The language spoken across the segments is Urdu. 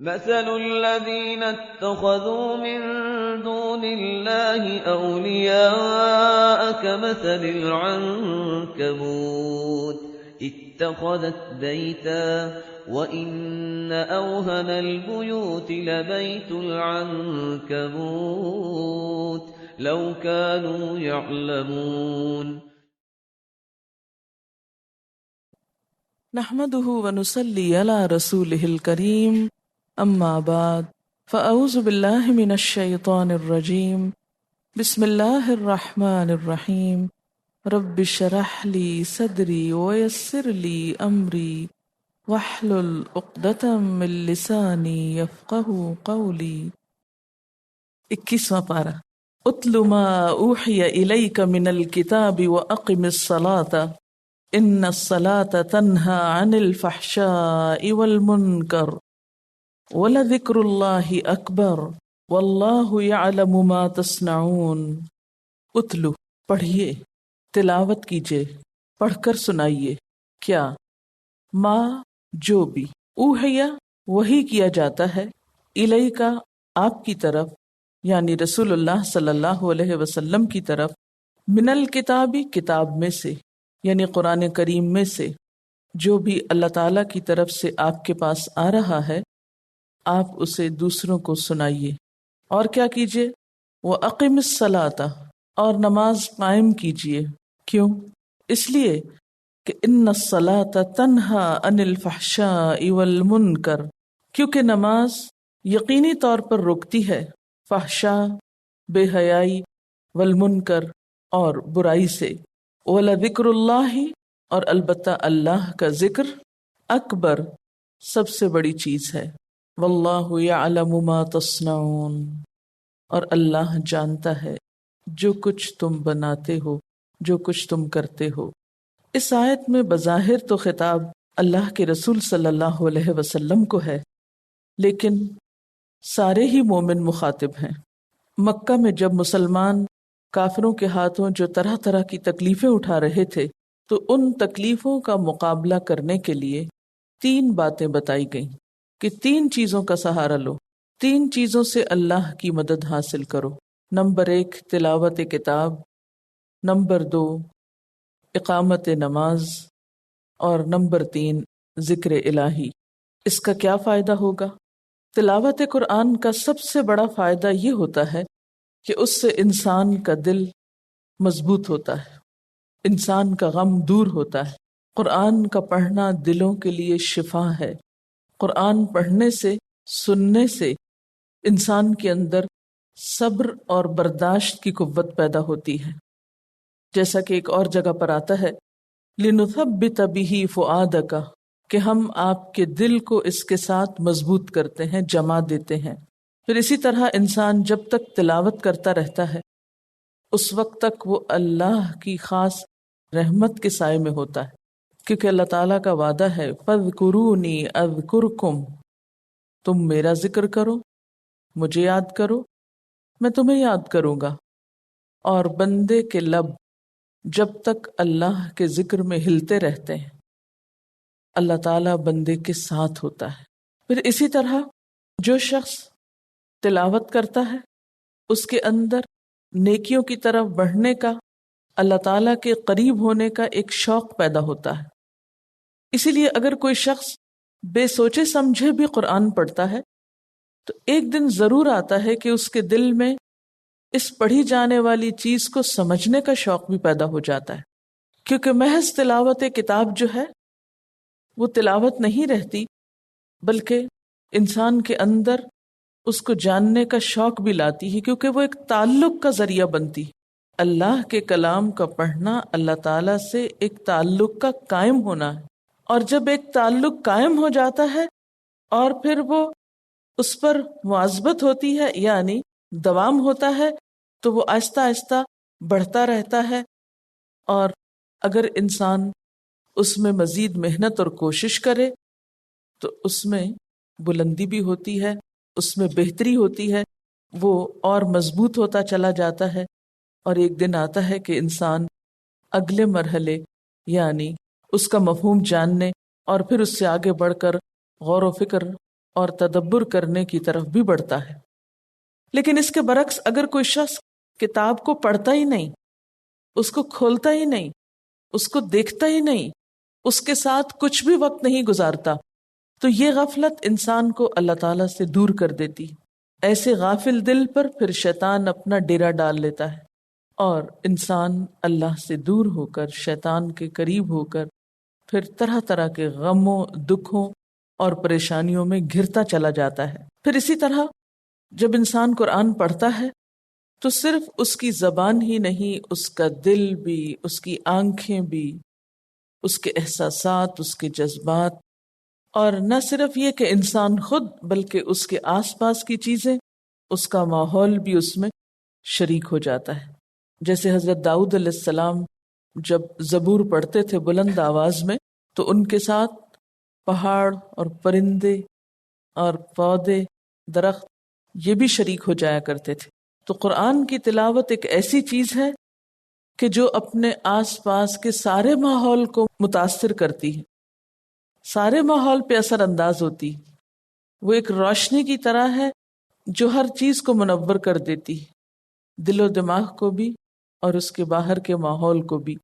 مثل الذين اتخذوا من دون الله أولياء كمثل العنكبوت اتخذت بيتا وإن أوهن البيوت لبيت العنكبوت لو كانوا يعلمون. نحمده ونصلي على رسوله الكريم اما بعد فاعوذ باللہ من الشیطان الرجیم بسم اللہ الرحمن الرحیم رب اشرح لی صدری ویسر لی امری واحلل عقدۃ من لسانی یفقہوا قولی. 21واں پارہ. اتل ما اوحی الیک من الکتاب واقم الصلاۃ ان الصلاۃ تنہی عن الفحشاء والمنکر وَلَذِكْرُ اللَّهِ أَكْبَرُ وَاللَّهُ يَعْلَمُ مَا تَصْنَعُونَ. اتلو پڑھیے، تلاوت کیجیے، پڑھ کر سنائیے. کیا؟ ما جو بھی، اوحیا وحی کیا جاتا ہے، الیکا آپ کی طرف، یعنی رسول اللہ صلی اللہ علیہ وسلم کی طرف، من الکتابی کتاب میں سے، یعنی قرآن کریم میں سے، جو بھی اللہ تعالیٰ کی طرف سے آپ کے پاس آ رہا ہے آپ اسے دوسروں کو سنائیے. اور کیا کیجیے؟ وَأَقِمِ الصَّلَاةَ اور نماز قائم کیجیے. کیوں؟ اس لیے کہ ان الصلاۃ تنہی عن الفحشاء والمنکر، کیونکہ نماز یقینی طور پر روکتی ہے فحشاء بے حیائی، والمنکر اور برائی سے. وَلَذِكْرُ اللَّهِ اور البتہ اللہ کا ذکر، اکبر سب سے بڑی چیز ہے. واللہ یعلم ما تصنعون اور اللہ جانتا ہے جو کچھ تم بناتے ہو، جو کچھ تم کرتے ہو. اس آیت میں بظاہر تو خطاب اللہ کے رسول صلی اللہ علیہ وسلم کو ہے، لیکن سارے ہی مومن مخاطب ہیں. مکہ میں جب مسلمان کافروں کے ہاتھوں جو طرح طرح کی تکلیفیں اٹھا رہے تھے تو ان تکلیفوں کا مقابلہ کرنے کے لیے 3 باتیں بتائی گئیں کہ 3 چیزوں کا سہارا لو، 3 چیزوں سے اللہ کی مدد حاصل کرو. نمبر 1 تلاوت کتاب، نمبر 2 اقامت نماز، اور نمبر 3 ذکر الہی. اس کا کیا فائدہ ہوگا؟ تلاوت قرآن کا سب سے بڑا فائدہ یہ ہوتا ہے کہ اس سے انسان کا دل مضبوط ہوتا ہے، انسان کا غم دور ہوتا ہے. قرآن کا پڑھنا دلوں کے لیے شفا ہے. قرآن پڑھنے سے، سننے سے انسان کے اندر صبر اور برداشت کی قوت پیدا ہوتی ہے. جیسا کہ ایک اور جگہ پر آتا ہے لِنُثَبِّتَ بِهِ فُؤَادَكَ، کہ ہم آپ کے دل کو اس کے ساتھ مضبوط کرتے ہیں، جما دیتے ہیں. پھر اسی طرح انسان جب تک تلاوت کرتا رہتا ہے اس وقت تک وہ اللہ کی خاص رحمت کے سائے میں ہوتا ہے، کیونکہ اللہ تعالیٰ کا وعدہ ہے فَاذْكُرُونِي أَذْكُرْكُمْ، تم میرا ذکر کرو، مجھے یاد کرو، میں تمہیں یاد کروں گا. اور بندے کے لب جب تک اللہ کے ذکر میں ہلتے رہتے ہیں اللہ تعالیٰ بندے کے ساتھ ہوتا ہے. پھر اسی طرح جو شخص تلاوت کرتا ہے اس کے اندر نیکیوں کی طرف بڑھنے کا، اللہ تعالیٰ کے قریب ہونے کا ایک شوق پیدا ہوتا ہے. اسی لیے اگر کوئی شخص بے سوچے سمجھے بھی قرآن پڑھتا ہے تو ایک دن ضرور آتا ہے کہ اس کے دل میں اس پڑھی جانے والی چیز کو سمجھنے کا شوق بھی پیدا ہو جاتا ہے. کیونکہ محض تلاوت کتاب جو ہے وہ تلاوت نہیں رہتی، بلکہ انسان کے اندر اس کو جاننے کا شوق بھی لاتی ہے، کیونکہ وہ ایک تعلق کا ذریعہ بنتی. اللہ کے کلام کا پڑھنا اللہ تعالیٰ سے ایک تعلق کا قائم ہونا ہے، اور جب ایک تعلق قائم ہو جاتا ہے اور پھر وہ اس پر مواظبت ہوتی ہے، یعنی دوام ہوتا ہے، تو وہ آہستہ آہستہ بڑھتا رہتا ہے. اور اگر انسان اس میں مزید محنت اور کوشش کرے تو اس میں بلندی بھی ہوتی ہے، اس میں بہتری ہوتی ہے، وہ اور مضبوط ہوتا چلا جاتا ہے. اور ایک دن آتا ہے کہ انسان اگلے مرحلے یعنی اس کا مفہوم جاننے اور پھر اس سے آگے بڑھ کر غور و فکر اور تدبر کرنے کی طرف بھی بڑھتا ہے۔ لیکن اس کے برعکس اگر کوئی شخص کتاب کو پڑھتا ہی نہیں، اس کو کھولتا ہی نہیں، اس کو دیکھتا ہی نہیں، اس کے ساتھ کچھ بھی وقت نہیں گزارتا، تو یہ غفلت انسان کو اللہ تعالیٰ سے دور کر دیتی۔ ایسے غافل دل پر پھر شیطان اپنا ڈیرا ڈال لیتا ہے اور انسان اللہ سے دور ہو کر، شیطان کے قریب ہو کر، پھر طرح طرح کے غموں، دکھوں اور پریشانیوں میں گھرتا چلا جاتا ہے۔ پھر اسی طرح جب انسان قرآن پڑھتا ہے تو صرف اس کی زبان ہی نہیں، اس کا دل بھی، اس کی آنکھیں بھی، اس کے احساسات، اس کے جذبات، اور نہ صرف یہ کہ انسان خود بلکہ اس کے آس پاس کی چیزیں، اس کا ماحول بھی اس میں شریک ہو جاتا ہے۔ جیسے حضرت داؤد علیہ السلام جب زبور پڑھتے تھے بلند آواز میں تو ان کے ساتھ پہاڑ اور پرندے اور پودے، درخت، یہ بھی شریک ہو جایا کرتے تھے۔ تو قرآن کی تلاوت ایک ایسی چیز ہے کہ جو اپنے آس پاس کے سارے ماحول کو متاثر کرتی ہے، سارے ماحول پہ اثر انداز ہوتی۔ وہ ایک روشنی کی طرح ہے جو ہر چیز کو منور کر دیتی، دل و دماغ کو بھی اور اس کے باہر کے ماحول کو بھی۔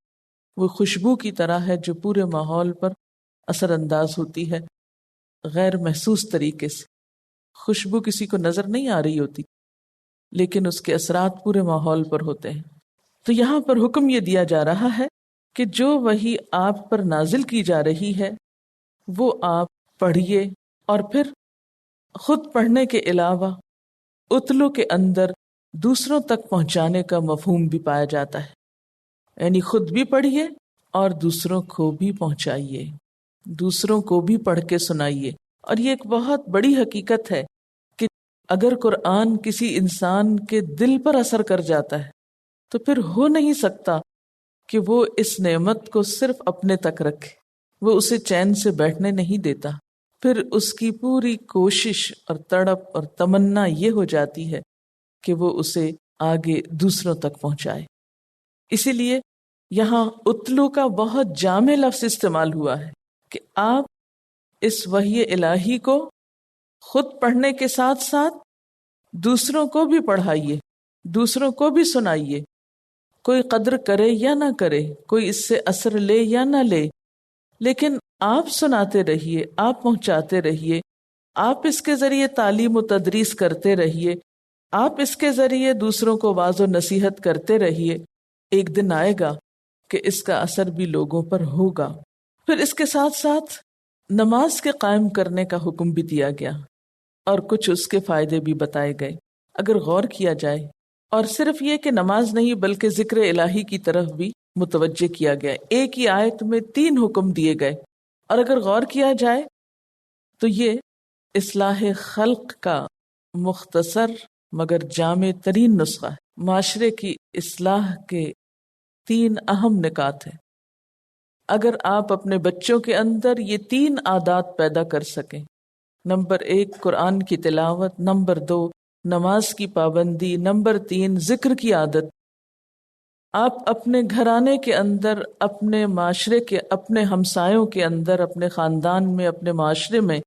وہ خوشبو کی طرح ہے جو پورے ماحول پر اثر انداز ہوتی ہے غیر محسوس طریقے سے۔ خوشبو کسی کو نظر نہیں آ رہی ہوتی لیکن اس کے اثرات پورے ماحول پر ہوتے ہیں۔ تو یہاں پر حکم یہ دیا جا رہا ہے کہ جو وحی آپ پر نازل کی جا رہی ہے وہ آپ پڑھیے، اور پھر خود پڑھنے کے علاوہ اتلو کے اندر دوسروں تک پہنچانے کا مفہوم بھی پایا جاتا ہے، یعنی خود بھی پڑھیے اور دوسروں کو بھی پہنچائیے، دوسروں کو بھی پڑھ کے سنائیے۔ اور یہ ایک بہت بڑی حقیقت ہے کہ اگر قرآن کسی انسان کے دل پر اثر کر جاتا ہے تو پھر ہو نہیں سکتا کہ وہ اس نعمت کو صرف اپنے تک رکھے، وہ اسے چین سے بیٹھنے نہیں دیتا۔ پھر اس کی پوری کوشش اور تڑپ اور تمنا یہ ہو جاتی ہے کہ وہ اسے آگے دوسروں تک پہنچائے۔ اسی لیے یہاں اتلو کا بہت جامع لفظ استعمال ہوا ہے کہ آپ اس وحی الہی کو خود پڑھنے کے ساتھ ساتھ دوسروں کو بھی پڑھائیے، دوسروں کو بھی سنائیے۔ کوئی قدر کرے یا نہ کرے، کوئی اس سے اثر لے یا نہ لے، لیکن آپ سناتے رہیے، آپ پہنچاتے رہیے، آپ اس کے ذریعے تعلیم و تدریس کرتے رہیے، آپ اس کے ذریعے دوسروں کو واعظ و نصیحت کرتے رہیے۔ ایک دن آئے گا کہ اس کا اثر بھی لوگوں پر ہوگا۔ پھر اس کے ساتھ ساتھ نماز کے قائم کرنے کا حکم بھی دیا گیا اور کچھ اس کے فائدے بھی بتائے گئے۔ اگر غور کیا جائے، اور صرف یہ کہ نماز نہیں بلکہ ذکر الہی کی طرف بھی متوجہ کیا گیا، ایک ہی آیت میں 3 حکم دیے گئے، اور اگر غور کیا جائے تو یہ اصلاح خلق کا مختصر مگر جامع ترین نسخہ ہے۔ معاشرے کی اصلاح کے 3 اہم نکات ہیں۔ اگر آپ اپنے بچوں کے اندر یہ 3 عادات پیدا کر سکیں، نمبر 1 قرآن کی تلاوت، نمبر 2 نماز کی پابندی، نمبر 3 ذکر کی عادت، آپ اپنے گھرانے کے اندر، اپنے معاشرے کے، اپنے ہمسایوں کے اندر، اپنے خاندان میں، اپنے معاشرے میں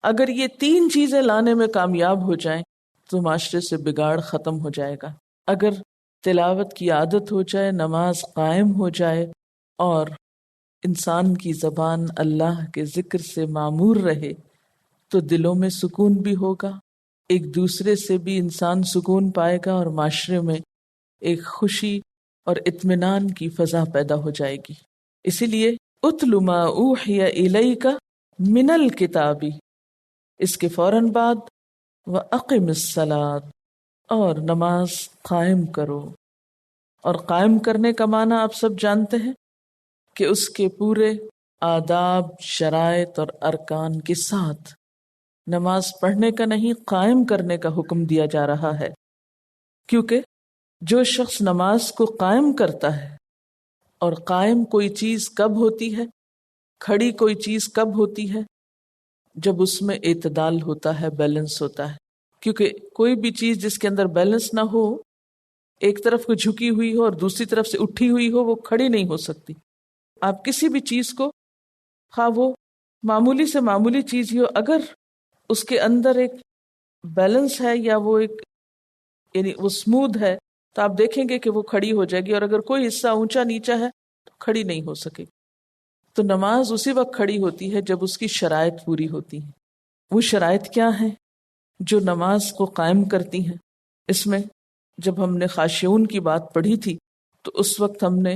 اگر یہ 3 چیزیں لانے میں کامیاب ہو جائیں تو معاشرے سے بگاڑ ختم ہو جائے گا۔ اگر تلاوت کی عادت ہو جائے، نماز قائم ہو جائے اور انسان کی زبان اللہ کے ذکر سے معمور رہے تو دلوں میں سکون بھی ہوگا، ایک دوسرے سے بھی انسان سکون پائے گا، اور معاشرے میں ایک خوشی اور اطمینان کی فضا پیدا ہو جائے گی۔ اسی لیے اتل ما اوحی الیک من الکتاب، اس کے فوراً بعد وَأَقِمِ الصَّلَاةَ، اور نماز قائم کرو۔ اور قائم کرنے کا معنی آپ سب جانتے ہیں کہ اس کے پورے آداب، شرائط اور ارکان کے ساتھ، نماز پڑھنے کا نہیں، قائم کرنے کا حکم دیا جا رہا ہے، کیونکہ جو شخص نماز کو قائم کرتا ہے، اور قائم کوئی چیز کب ہوتی ہے، کھڑی کوئی چیز کب ہوتی ہے، جب اس میں اعتدال ہوتا ہے، بیلنس ہوتا ہے۔ کیونکہ کوئی بھی چیز جس کے اندر بیلنس نہ ہو، ایک طرف کو جھکی ہوئی ہو اور دوسری طرف سے اٹھی ہوئی ہو، وہ کھڑی نہیں ہو سکتی۔ آپ کسی بھی چیز کو، خواہ وہ معمولی سے معمولی چیز ہی ہو، اگر اس کے اندر ایک بیلنس ہے یا وہ ایک یعنی وہ اسموتھ ہے تو آپ دیکھیں گے کہ وہ کھڑی ہو جائے گی، اور اگر کوئی حصہ اونچا نیچا ہے تو کھڑی نہیں ہو سکے گی۔ تو نماز اسی وقت کھڑی ہوتی ہے جب اس کی شرائط پوری ہوتی ہیں۔ وہ شرائط کیا ہیں جو نماز کو قائم کرتی ہیں؟ اس میں جب ہم نے خاشعون کی بات پڑھی تھی تو اس وقت ہم نے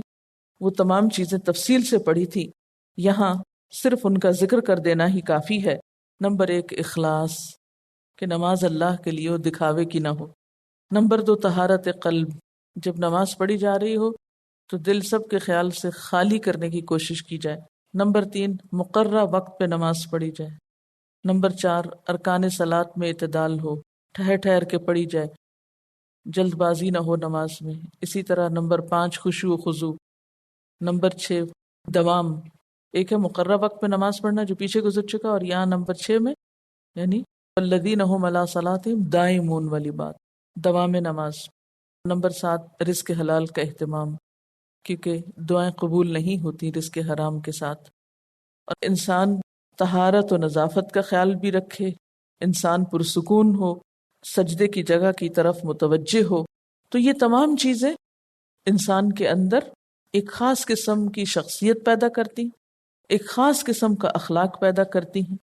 وہ تمام چیزیں تفصیل سے پڑھی تھی، یہاں صرف ان کا ذکر کر دینا ہی کافی ہے۔ نمبر 1 اخلاص، کہ نماز اللہ کے لیے ہو، دکھاوے کی نہ ہو۔ نمبر 2 طہارت قلب، جب نماز پڑھی جا رہی ہو تو دل سب کے خیال سے خالی کرنے کی کوشش کی جائے۔ نمبر 3 مقررہ وقت پہ نماز پڑھی جائے۔ نمبر 4 ارکان صلاۃ میں اعتدال ہو، ٹھہر ٹھہر کے پڑھی جائے، جلد بازی نہ ہو نماز میں۔ اسی طرح نمبر 5 خشوع و خضوع۔ نمبر 6 دوام، ایک ہے مقررہ وقت پہ نماز پڑھنا جو پیچھے گزر چکا، اور یہاں نمبر 6 میں یعنی الذین هم علی صلاتہم دائمون والی بات، دوام نماز۔ نمبر 7 رزق حلال کا اہتمام، کیونکہ دعائیں قبول نہیں ہوتی رزق حرام کے ساتھ، اور انسان طہارت و نظافت کا خیال بھی رکھے، انسان پرسکون ہو، سجدے کی جگہ کی طرف متوجہ ہو۔ تو یہ تمام چیزیں انسان کے اندر ایک خاص قسم کی شخصیت پیدا کرتی، ایک خاص قسم کا اخلاق پیدا کرتی ہیں۔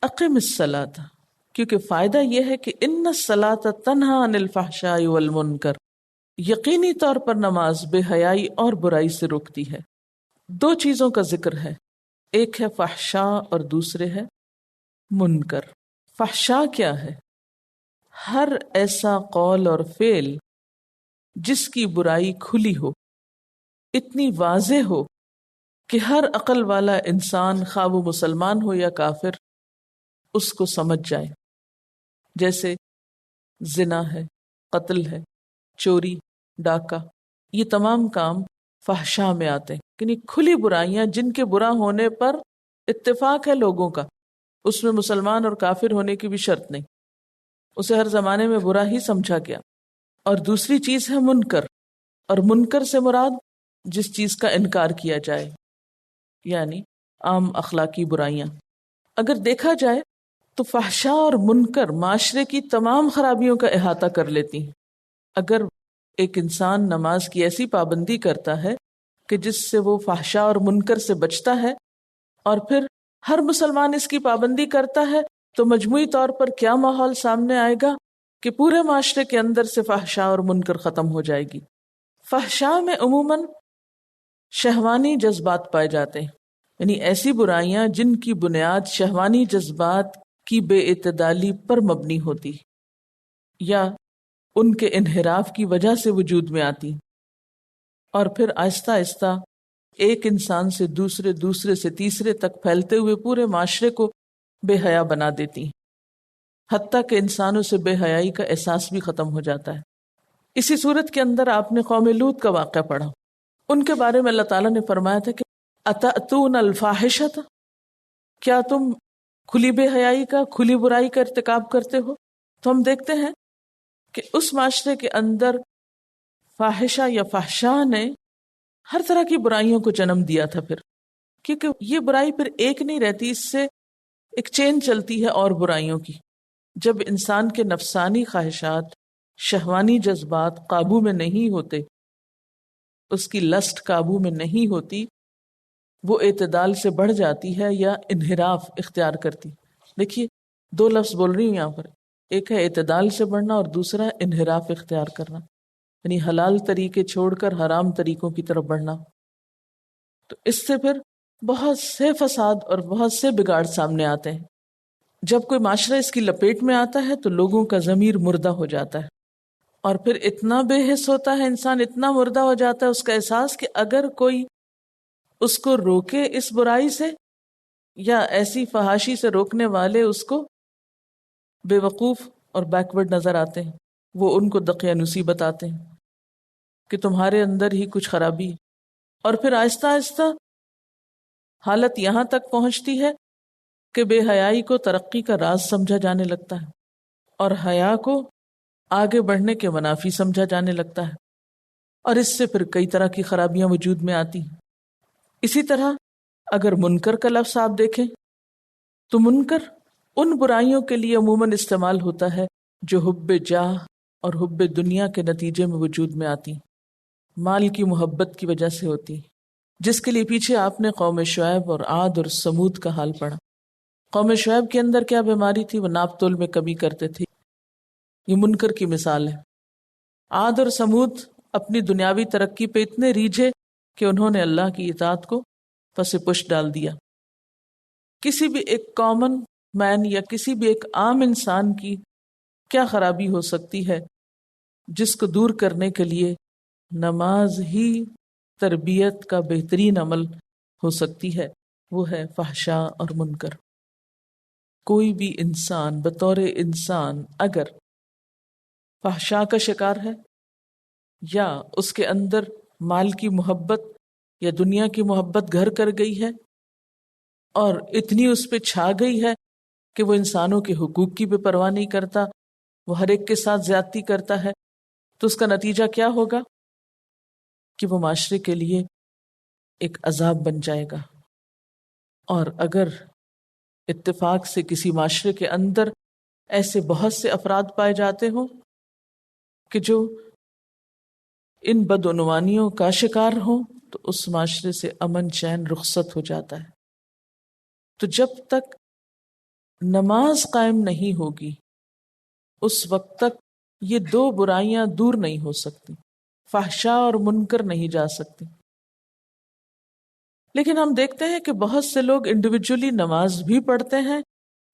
اقم الصلاۃ، کیونکہ فائدہ یہ ہے کہ ان الصلاۃ تنہی عن الفحشاء والمنکر، یقینی طور پر نماز بے حیائی اور برائی سے روکتی ہے۔ 2 چیزوں کا ذکر ہے، ایک ہے فحشاء اور دوسرے ہے منکر۔ فحشاء کیا ہے؟ ہر ایسا قول اور فعل جس کی برائی کھلی ہو، اتنی واضح ہو کہ ہر عقل والا انسان خواہ وہ مسلمان ہو یا کافر اس کو سمجھ جائے، جیسے زنا ہے، قتل ہے، چوری، ڈاکہ، یہ تمام کام فحشاء میں آتے ہیں، یعنی کھلی برائیاں جن کے برا ہونے پر اتفاق ہے لوگوں کا، اس میں مسلمان اور کافر ہونے کی بھی شرط نہیں، اسے ہر زمانے میں برا ہی سمجھا گیا۔ اور دوسری چیز ہے منکر، اور منکر سے مراد جس چیز کا انکار کیا جائے، یعنی عام اخلاقی برائیاں۔ اگر دیکھا جائے تو فحشاء اور منکر معاشرے کی تمام خرابیوں کا احاطہ کر لیتی ہیں۔ اگر ایک انسان نماز کی ایسی پابندی کرتا ہے کہ جس سے وہ فحشاء اور منکر سے بچتا ہے، اور پھر ہر مسلمان اس کی پابندی کرتا ہے، تو مجموعی طور پر کیا ماحول سامنے آئے گا کہ پورے معاشرے کے اندر سے فحشاء اور منکر ختم ہو جائے گی۔ فحشاء میں عموماً شہوانی جذبات پائے جاتے ہیں، یعنی ایسی برائیاں جن کی بنیاد شہوانی جذبات کی بے اعتدالی پر مبنی ہوتی یا ان کے انحراف کی وجہ سے وجود میں آتی، اور پھر آہستہ آہستہ ایک انسان سے دوسرے، دوسرے سے تیسرے تک پھیلتے ہوئے پورے معاشرے کو بے حیا بنا دیتی ہیں، حتیٰ کہ انسانوں سے بے حیائی کا احساس بھی ختم ہو جاتا ہے۔ اسی صورت کے اندر آپ نے قوم لوط کا واقعہ پڑھا، ان کے بارے میں اللہ تعالیٰ نے فرمایا تھا کہ اتأتون الفاحشۃ، کیا تم کھلی بے حیائی کا، کھلی برائی کا ارتکاب کرتے ہو؟ تو ہم دیکھتے ہیں کہ اس معاشرے کے اندر فاحشہ یا فحشاء نے ہر طرح کی برائیوں کو جنم دیا تھا، پھر کیونکہ یہ برائی پھر ایک نہیں رہتی، اس سے ایک چین چلتی ہے اور برائیوں کی۔ جب انسان کے نفسانی خواہشات، شہوانی جذبات قابو میں نہیں ہوتے، اس کی لسٹ قابو میں نہیں ہوتی، وہ اعتدال سے بڑھ جاتی ہے یا انحراف اختیار کرتی۔ دیکھیے 2 لفظ بول رہی ہوں یہاں پر، ایک ہے اعتدال سے بڑھنا اور دوسرا ہے انحراف اختیار کرنا، یعنی حلال طریقے چھوڑ کر حرام طریقوں کی طرف بڑھنا۔ تو اس سے پھر بہت سے فساد اور بہت سے بگاڑ سامنے آتے ہیں۔ جب کوئی معاشرہ اس کی لپیٹ میں آتا ہے تو لوگوں کا ضمیر مردہ ہو جاتا ہے، اور پھر اتنا بے حس ہوتا ہے انسان، اتنا مردہ ہو جاتا ہے اس کا احساس کہ اگر کوئی اس کو روکے اس برائی سے، یا ایسی فحاشی سے روکنے والے اس کو بے وقوف اور بیکورڈ نظر آتے ہیں، وہ ان کو دقیانوسی بتاتے ہیں کہ تمہارے اندر ہی کچھ خرابی ہے۔ اور پھر آہستہ آہستہ حالت یہاں تک پہنچتی ہے کہ بے حیائی کو ترقی کا راز سمجھا جانے لگتا ہے، اور حیا کو آگے بڑھنے کے منافی سمجھا جانے لگتا ہے، اور اس سے پھر کئی طرح کی خرابیاں وجود میں آتی ہیں۔ اسی طرح اگر منکر کا لفظ آپ دیکھیں تو منکر ان برائیوں کے لیے عموماً استعمال ہوتا ہے جو حب جاہ اور حب دنیا کے نتیجے میں وجود میں آتی، مال کی محبت کی وجہ سے ہوتی، جس کے لیے پیچھے آپ نے قوم شعیب اور عاد اور سمود کا حال پڑھا۔ قوم شعیب کے اندر کیا بیماری تھی؟ وہ ناپ تول میں کمی کرتے تھے، یہ منکر کی مثال ہے۔ عاد اور سمود اپنی دنیاوی ترقی پہ اتنے ریجھے کہ انہوں نے اللہ کی اطاعت کو پس پش ڈال دیا۔ کسی بھی ایک کامن مین یا کسی بھی ایک عام انسان کی کیا خرابی ہو سکتی ہے جس کو دور کرنے کے لیے نماز ہی تربیت کا بہترین عمل ہو سکتی ہے، وہ ہے فحشاء اور منکر۔ کوئی بھی انسان بطور انسان اگر فحشاء کا شکار ہے یا اس کے اندر مال کی محبت یا دنیا کی محبت گھر کر گئی ہے اور اتنی اس پہ چھا گئی ہے کہ وہ انسانوں کے حقوق کی بھی پرواہ نہیں کرتا، وہ ہر ایک کے ساتھ زیادتی کرتا ہے، تو اس کا نتیجہ کیا ہوگا کہ وہ معاشرے کے لیے ایک عذاب بن جائے گا۔ اور اگر اتفاق سے کسی معاشرے کے اندر ایسے بہت سے افراد پائے جاتے ہوں کہ جو ان بدعنوانیوں کا شکار ہوں تو اس معاشرے سے امن چین رخصت ہو جاتا ہے۔ تو جب تک نماز قائم نہیں ہوگی اس وقت تک یہ دو برائیاں دور نہیں ہو سکتی، فحشاء اور منکر نہیں جا سکتی۔ لیکن ہم دیکھتے ہیں کہ بہت سے لوگ انڈیویجولی نماز بھی پڑھتے ہیں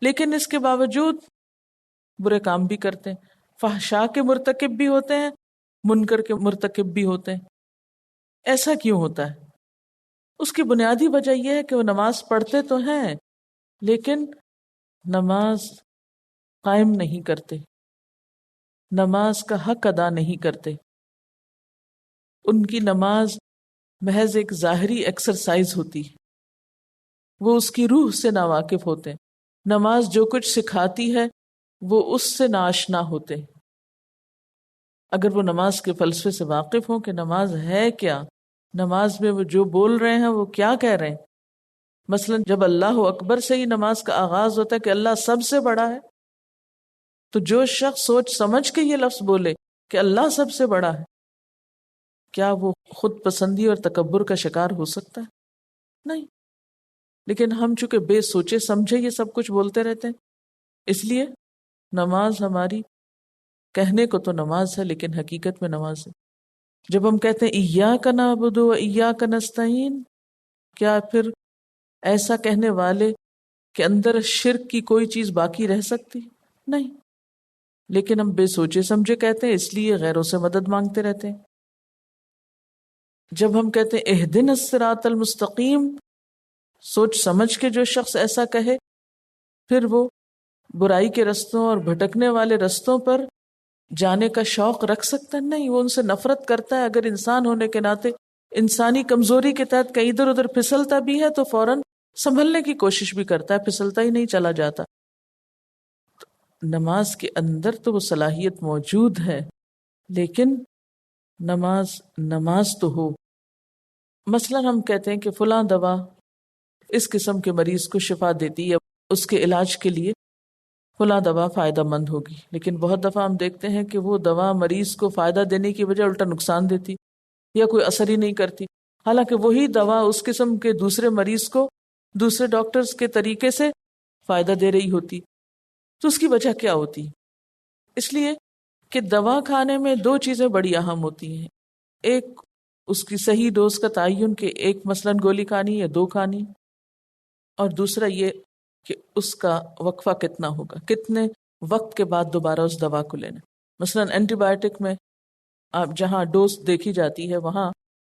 لیکن اس کے باوجود برے کام بھی کرتے ہیں، فحشاء کے مرتکب بھی ہوتے ہیں، منکر کے مرتکب بھی ہوتے ہیں۔ ایسا کیوں ہوتا ہے؟ اس کی بنیادی وجہ یہ ہے کہ وہ نماز پڑھتے تو ہیں لیکن نماز قائم نہیں کرتے، نماز کا حق ادا نہیں کرتے۔ ان کی نماز محض ایک ظاہری ایکسرسائز ہوتی ہے، وہ اس کی روح سے ناواقف ہوتے ہیں۔ نماز جو کچھ سکھاتی ہے وہ اس سے ناآشنا ہوتے ہیں۔ اگر وہ نماز کے فلسفے سے واقف ہوں کہ نماز ہے کیا، نماز میں وہ جو بول رہے ہیں وہ کیا کہہ رہے ہیں، مثلا جب اللہ اکبر سے ہی نماز کا آغاز ہوتا ہے کہ اللہ سب سے بڑا ہے، تو جو شخص سوچ سمجھ کے یہ لفظ بولے کہ اللہ سب سے بڑا ہے، کیا وہ خود پسندی اور تکبر کا شکار ہو سکتا ہے؟ نہیں۔ لیکن ہم چونکہ بے سوچے سمجھے یہ سب کچھ بولتے رہتے ہیں، اس لیے نماز ہماری کہنے کو تو نماز ہے لیکن حقیقت میں نماز ہے۔ جب ہم کہتے ہیں ایاک نعبد و ایاک نستعین، کیا پھر ایسا کہنے والے کے اندر شرک کی کوئی چیز باقی رہ سکتی؟ نہیں۔ لیکن ہم بے سوچے سمجھے کہتے ہیں، اس لیے غیروں سے مدد مانگتے رہتے ہیں۔ جب ہم کہتے ہیں اہدنا الصراط المستقیم، سوچ سمجھ کے جو شخص ایسا کہے پھر وہ برائی کے رستوں اور بھٹکنے والے رستوں پر جانے کا شوق رکھ سکتا ہے؟ نہیں، وہ ان سے نفرت کرتا ہے۔ اگر انسان ہونے کے ناطے انسانی کمزوری کے تحت کہیں ادھر ادھر پھسلتا بھی ہے تو فوراً سنبھلنے کی کوشش بھی کرتا ہے، پھسلتا ہی نہیں چلا جاتا۔ نماز کے اندر تو وہ صلاحیت موجود ہے لیکن نماز تو ہو۔ مثلا ہم کہتے ہیں کہ فلاں دوا اس قسم کے مریض کو شفا دیتی ہے، اس کے علاج کے لیے فلاں دوا فائدہ مند ہوگی، لیکن بہت دفعہ ہم دیکھتے ہیں کہ وہ دوا مریض کو فائدہ دینے کی بجائے الٹا نقصان دیتی یا کوئی اثر ہی نہیں کرتی، حالانکہ وہی دوا اس قسم کے دوسرے مریض کو دوسرے ڈاکٹرز کے طریقے سے فائدہ دے رہی ہوتی۔ تو اس کی وجہ کیا ہوتی؟ اس لیے کہ دوا کھانے میں دو چیزیں بڑی اہم ہوتی ہیں، ایک اس کی صحیح ڈوز کا تعین کہ ایک مثلاً گولی کھانی یا دو کھانی، اور دوسرا یہ کہ اس کا وقفہ کتنا ہوگا، کتنے وقت کے بعد دوبارہ اس دوا کو لینا۔ مثلاً اینٹی بایوٹک میں آپ جہاں ڈوز دیکھی جاتی ہے وہاں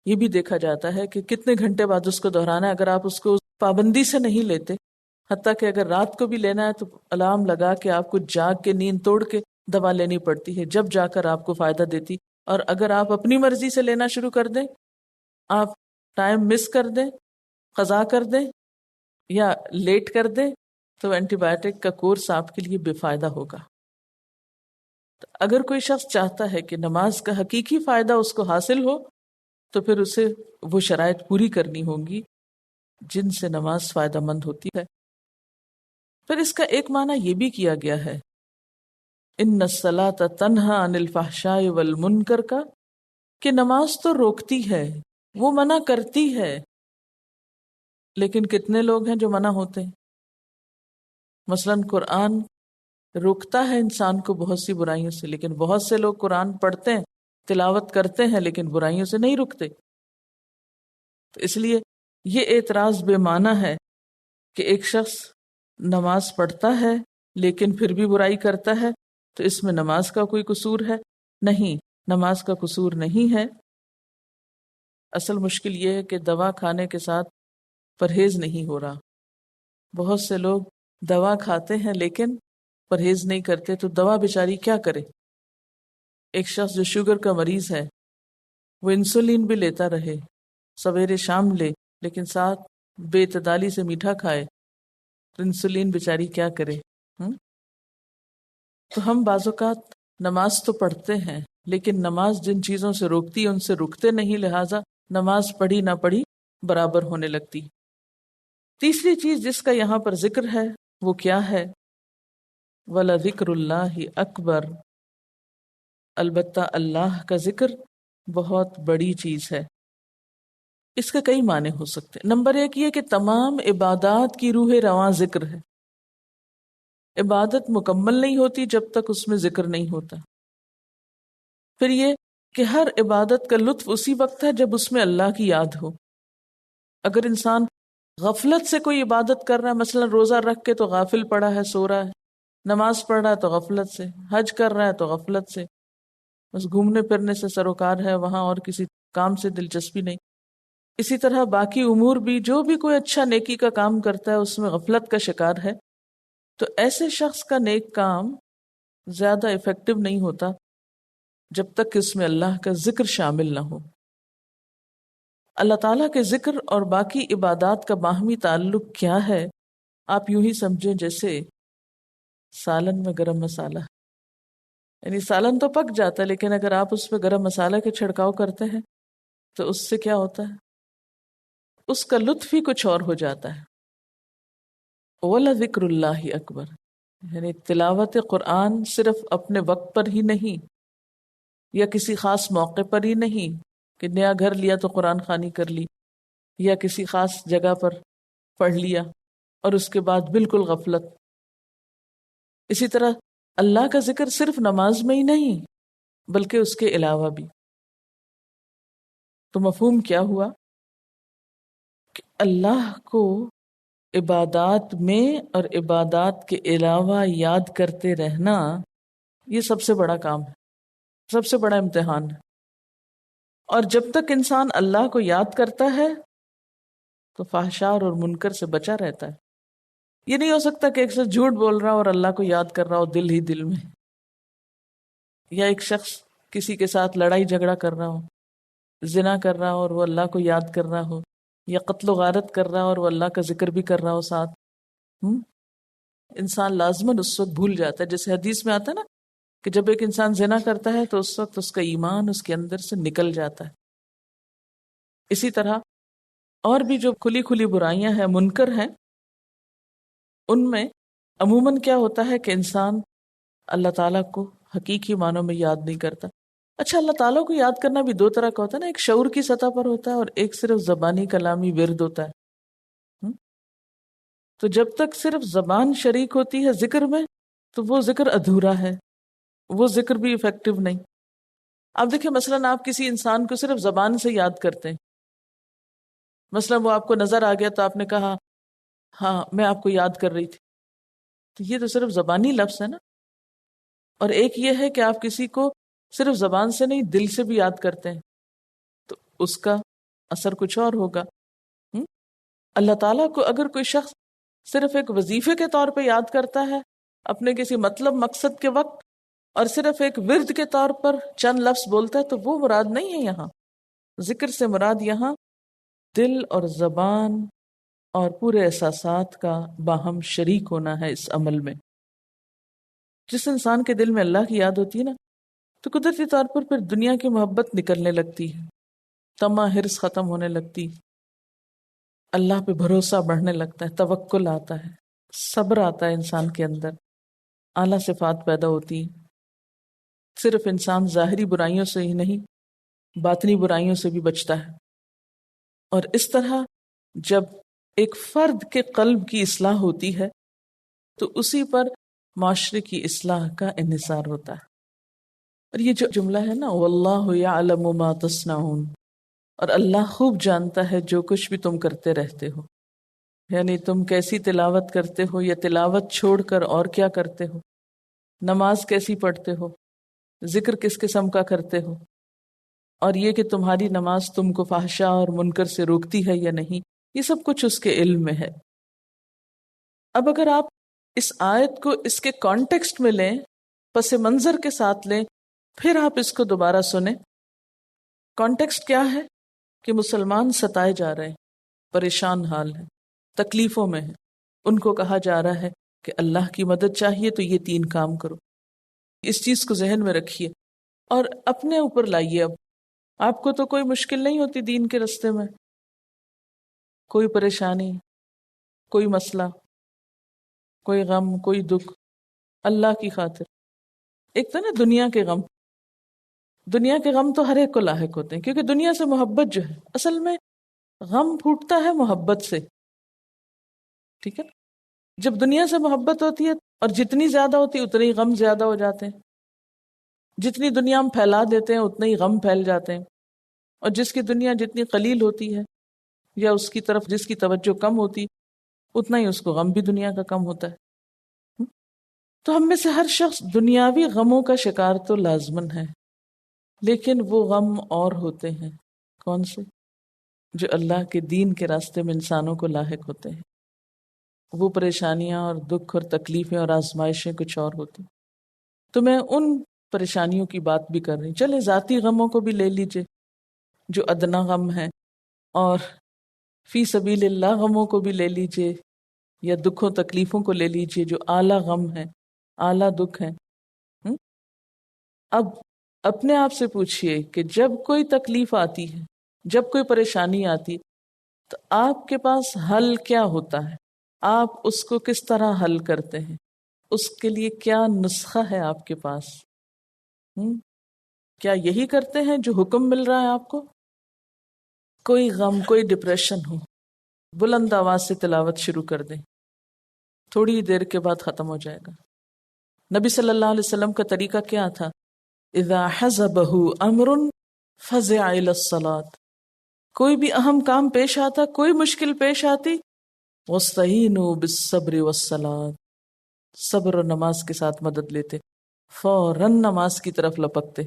یہ بھی دیکھا جاتا ہے کہ کتنے گھنٹے بعد اس کو دہرانا ہے۔ اگر آپ اس کو پابندی سے نہیں لیتے، حتیٰ کہ اگر رات کو بھی لینا ہے تو الارم لگا کے آپ کو جاگ کے نیند توڑ کے دوا لینی پڑتی ہے، جب جا کر آپ کو فائدہ دیتی۔ اور اگر آپ اپنی مرضی سے لینا شروع کر دیں، آپ ٹائم مس کر دیں، قضا کر دیں یا لیٹ کر دیں، تو اینٹی بایوٹک کا کورس آپ کے لیے بے فائدہ ہوگا۔ اگر کوئی شخص چاہتا ہے کہ نماز کا حقیقی فائدہ اس کو حاصل ہو تو پھر اسے وہ شرائط پوری کرنی ہوں گی جن سے نماز فائدہ مند ہوتی ہے۔ پھر اس کا ایک معنی یہ بھی کیا گیا ہے ان الصلاۃ تنہا عن الفحشاء والمنکر کا، کہ نماز تو روکتی ہے، وہ منع کرتی ہے، لیکن کتنے لوگ ہیں جو منع ہوتے ہیں؟ مثلا قرآن روکتا ہے انسان کو بہت سی برائیوں سے، لیکن بہت سے لوگ قرآن پڑھتے ہیں، تلاوت کرتے ہیں، لیکن برائیوں سے نہیں رکتے۔ تو اس لیے یہ اعتراض بے معنی ہے کہ ایک شخص نماز پڑھتا ہے لیکن پھر بھی برائی کرتا ہے، تو اس میں نماز کا کوئی قصور ہے؟ نہیں، نماز کا قصور نہیں ہے۔ اصل مشکل یہ ہے کہ دوا کھانے کے ساتھ پرہیز نہیں ہو رہا۔ بہت سے لوگ دوا کھاتے ہیں لیکن پرہیز نہیں کرتے، تو دوا بیچاری کیا کرے؟ ایک شخص جو شوگر کا مریض ہے وہ انسولین بھی لیتا رہے، سویرے شام لے، لیکن ساتھ بے اعتدالی سے میٹھا کھائے، تو انسولین بیچاری کیا کرے؟ تو ہم بعض اوقات نماز تو پڑھتے ہیں لیکن نماز جن چیزوں سے روکتی ہے ان سے رکتے نہیں، لہٰذا نماز پڑھی نہ پڑھی برابر ہونے لگتی۔ تیسری چیز جس کا یہاں پر ذکر ہے وہ کیا ہے؟ وَلَذِكْرُ اللَّهِ أَكْبَرُ، البتہ اللہ کا ذکر بہت بڑی چیز ہے۔ اس کے کئی معنی ہو سکتے ہیں۔ نمبر ایک یہ کہ تمام عبادات کی روح رواں ذکر ہے۔ عبادت مکمل نہیں ہوتی جب تک اس میں ذکر نہیں ہوتا۔ پھر یہ کہ ہر عبادت کا لطف اسی وقت ہے جب اس میں اللہ کی یاد ہو۔ اگر انسان غفلت سے کوئی عبادت کر رہا ہے، مثلا روزہ رکھ کے تو غافل پڑا ہے، سو رہا ہے، نماز پڑھ رہا ہے تو غفلت سے، حج کر رہا ہے تو غفلت سے، بس گھومنے پھرنے سے سروکار ہے، وہاں اور کسی کام سے دلچسپی نہیں۔ اسی طرح باقی امور بھی، جو بھی کوئی اچھا نیکی کا کام کرتا ہے اس میں غفلت کا شکار ہے، تو ایسے شخص کا نیک کام زیادہ افیکٹو نہیں ہوتا جب تک کہ اس میں اللہ کا ذکر شامل نہ ہو۔ اللہ تعالیٰ کے ذکر اور باقی عبادات کا باہمی تعلق کیا ہے؟ آپ یوں ہی سمجھیں جیسے سالن میں گرم مسالہ، یعنی سالن تو پک جاتا ہے لیکن اگر آپ اس پہ گرم مسالہ کے چھڑکاؤ کرتے ہیں تو اس سے کیا ہوتا ہے؟ اس کا لطف ہی کچھ اور ہو جاتا ہے۔ وَلَذِكْرُ اللَّهِ أَكْبَرُ، یعنی تلاوت قرآن صرف اپنے وقت پر ہی نہیں یا کسی خاص موقع پر ہی نہیں کہ نیا گھر لیا تو قرآن خوانی کر لی یا کسی خاص جگہ پر پڑھ لیا اور اس کے بعد بالکل غفلت۔ اسی طرح اللہ کا ذکر صرف نماز میں ہی نہیں بلکہ اس کے علاوہ بھی۔ تو مفہوم کیا ہوا کہ اللہ کو عبادات میں اور عبادات کے علاوہ یاد کرتے رہنا یہ سب سے بڑا کام ہے، سب سے بڑا امتحان ہے۔ اور جب تک انسان اللہ کو یاد کرتا ہے تو فحشاء اور منکر سے بچا رہتا ہے۔ یہ نہیں ہو سکتا کہ ایک شخص جھوٹ بول رہا ہو اور اللہ کو یاد کر رہا ہو دل ہی دل میں، یا ایک شخص کسی کے ساتھ لڑائی جھگڑا کر رہا ہو، زنا کر رہا ہو اور وہ اللہ کو یاد کر رہا ہو، یا قتل و غارت کر رہا ہو اور وہ اللہ کا ذکر بھی کر رہا ہو ساتھ۔ انسان لازماً اس وقت بھول جاتا ہے، جیسے حدیث میں آتا ہے نا کہ جب ایک انسان زنا کرتا ہے تو اس وقت اس کا ایمان اس کے اندر سے نکل جاتا ہے۔ اسی طرح اور بھی جو کھلی کھلی برائیاں ہیں، منکر ہیں، ان میں عموماً کیا ہوتا ہے کہ انسان اللہ تعالیٰ کو حقیقی معنوں میں یاد نہیں کرتا۔ اچھا، اللہ تعالیٰ کو یاد کرنا بھی دو طرح کا ہوتا ہے نا، ایک شعور کی سطح پر ہوتا ہے اور ایک صرف زبانی کلامی ورد ہوتا ہے۔ تو جب تک صرف زبان شریک ہوتی ہے ذکر میں تو وہ ذکر ادھورا ہے، وہ ذکر بھی افیکٹو نہیں۔ آپ دیکھیں مثلاً آپ کسی انسان کو صرف زبان سے یاد کرتے ہیں، مثلاً وہ آپ کو نظر آ گیا تو آپ نے کہا ہاں میں آپ کو یاد کر رہی تھی، تو یہ تو صرف زبانی لفظ ہے نا۔ اور ایک یہ ہے کہ آپ کسی کو صرف زبان سے نہیں دل سے بھی یاد کرتے ہیں، تو اس کا اثر کچھ اور ہوگا۔ اللہ تعالیٰ کو اگر کوئی شخص صرف ایک وظیفے کے طور پہ یاد کرتا ہے اپنے کسی مطلب مقصد کے وقت، اور صرف ایک ورد کے طور پر چند لفظ بولتا ہے، تو وہ مراد نہیں ہے یہاں۔ ذکر سے مراد یہاں دل اور زبان اور پورے احساسات کا باہم شریک ہونا ہے اس عمل میں۔ جس انسان کے دل میں اللہ کی یاد ہوتی ہے نا تو قدرتی طور پر پھر دنیا کی محبت نکلنے لگتی ہے، طمع حرص ختم ہونے لگتی، اللہ پہ بھروسہ بڑھنے لگتا ہے، توکل آتا ہے، صبر آتا ہے انسان کے اندر، اعلیٰ صفات پیدا ہوتی ہیں. صرف انسان ظاہری برائیوں سے ہی نہیں، باطنی برائیوں سے بھی بچتا ہے. اور اس طرح جب ایک فرد کے قلب کی اصلاح ہوتی ہے تو اسی پر معاشرے کی اصلاح کا انحصار ہوتا ہے. اور یہ جو جملہ ہے نا، واللہ یعلم ما تصنعون، اور اللہ خوب جانتا ہے جو کچھ بھی تم کرتے رہتے ہو، یعنی تم کیسی تلاوت کرتے ہو یا تلاوت چھوڑ کر اور کیا کرتے ہو، نماز کیسی پڑھتے ہو، ذکر کس قسم کا کرتے ہو، اور یہ کہ تمہاری نماز تم کو فحشاء اور منکر سے روکتی ہے یا نہیں، یہ سب کچھ اس کے علم میں ہے. اب اگر آپ اس آیت کو اس کے کانٹیکسٹ میں لیں، پس منظر کے ساتھ لیں، پھر آپ اس کو دوبارہ سنیں. کانٹیکسٹ کیا ہے کہ مسلمان ستائے جا رہے ہیں، پریشان حال ہیں، تکلیفوں میں ہیں. ان کو کہا جا رہا ہے کہ اللہ کی مدد چاہیے تو یہ 3 کام کرو. اس چیز کو ذہن میں رکھیے اور اپنے اوپر لائیے. اب آپ کو تو کوئی مشکل نہیں ہوتی دین کے رستے میں، کوئی پریشانی، کوئی مسئلہ، کوئی غم، کوئی دکھ، اللہ کی خاطر. ایک تو نا دنیا کے غم، دنیا کے غم تو ہر ایک کو لاحق ہوتے ہیں، کیونکہ دنیا سے محبت جو ہے، اصل میں غم پھوٹتا ہے محبت سے. ٹھیک ہے، جب دنیا سے محبت ہوتی ہے اور جتنی زیادہ ہوتی ہے اتنے ہی غم زیادہ ہو جاتے ہیں. جتنی دنیا ہم پھیلا دیتے ہیں اتنے ہی غم پھیل جاتے ہیں، اور جس کی دنیا جتنی قلیل ہوتی ہے یا اس کی طرف جس کی توجہ کم ہوتی اتنا ہی اس کو غم بھی دنیا کا کم ہوتا ہے. تو ہم میں سے ہر شخص دنیاوی غموں کا شکار تو لازمن ہے، لیکن وہ غم اور ہوتے ہیں. کون سے؟ جو اللہ کے دین کے راستے میں انسانوں کو لاحق ہوتے ہیں. وہ پریشانیاں اور دکھ اور تکلیفیں اور آزمائشیں کچھ اور ہوتی. تو میں ان پریشانیوں کی بات بھی کر رہی. چلے ذاتی غموں کو بھی لے لیجئے جو ادنا غم ہے، اور فی سبیل اللہ غموں کو بھی لے لیجئے، یا دکھوں تکلیفوں کو لے لیجئے جو اعلیٰ غم ہے، اعلیٰ دکھ ہے. اب اپنے آپ سے پوچھئے کہ جب کوئی تکلیف آتی ہے، جب کوئی پریشانی آتی، تو آپ کے پاس حل کیا ہوتا ہے؟ آپ اس کو کس طرح حل کرتے ہیں؟ اس کے لیے کیا نسخہ ہے آپ کے پاس؟ کیا یہی کرتے ہیں جو حکم مل رہا ہے آپ کو؟ کوئی غم، کوئی ڈپریشن ہو، بلند آواز سے تلاوت شروع کر دیں، تھوڑی دیر کے بعد ختم ہو جائے گا. نبی صلی اللہ علیہ وسلم کا طریقہ کیا تھا؟ اذا حزبہ امر فزع الی الصلاۃ. کوئی بھی اہم کام پیش آتا، کوئی مشکل پیش آتی، واستعینوا بالصبر والصلاۃ، صبر اور نماز کے ساتھ مدد لیتے، فوراً نماز کی طرف لپکتے.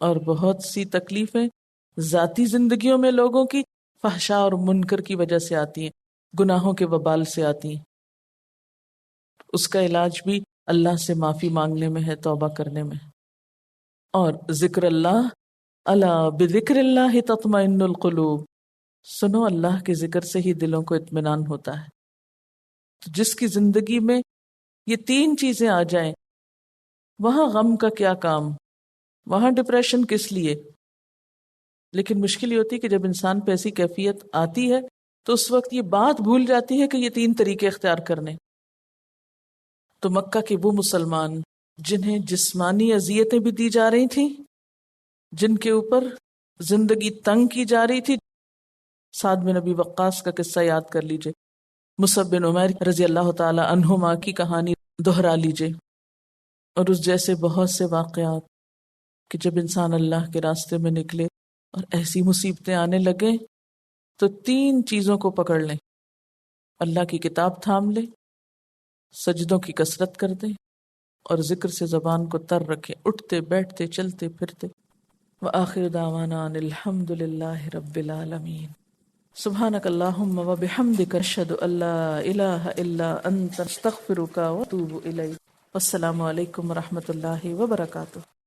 اور بہت سی تکلیفیں ذاتی زندگیوں میں لوگوں کی فحشاء اور منکر کی وجہ سے آتی ہیں، گناہوں کے وبال سے آتی ہیں. اس کا علاج بھی اللہ سے معافی مانگنے میں ہے، توبہ کرنے میں. اور ذکر اللہ، الا بذکر اللہ تطمئن القلوب. سنو، اللہ کے ذکر سے ہی دلوں کو اطمینان ہوتا ہے. تو جس کی زندگی میں یہ 3 چیزیں آ جائیں، وہاں غم کا کیا کام، وہاں ڈپریشن کس لیے. لیکن مشکل یہ ہوتی ہے کہ جب انسان پہ ایسی کیفیت آتی ہے تو اس وقت یہ بات بھول جاتی ہے کہ یہ 3 طریقے اختیار کرنے. تو مکہ کے وہ مسلمان جنہیں جسمانی اذیتیں بھی دی جا رہی تھیں، جن کے اوپر زندگی تنگ کی جا رہی تھی، سعد بن ابی وقاص کا قصہ یاد کر لیجئے، مصعب بن عمیر رضی اللہ تعالی عنہما کی کہانی دہرا لیجئے، اور اس جیسے بہت سے واقعات کہ جب انسان اللہ کے راستے میں نکلے اور ایسی مصیبتیں آنے لگیں تو 3 چیزوں کو پکڑ لیں. اللہ کی کتاب تھام لیں، سجدوں کی کثرت کر دیں، اور ذکر سے زبان کو تر رکھیں، اٹھتے بیٹھتے چلتے پھرتے. وآخر دعوانا ان الحمد للہ رب العالمین. سبحانک اللہم وبحمدک، اشہد ان لا الہ الا انت، استغفرک واتوب الیک. والسلام علیکم ورحمۃ اللہ وبرکاتہ.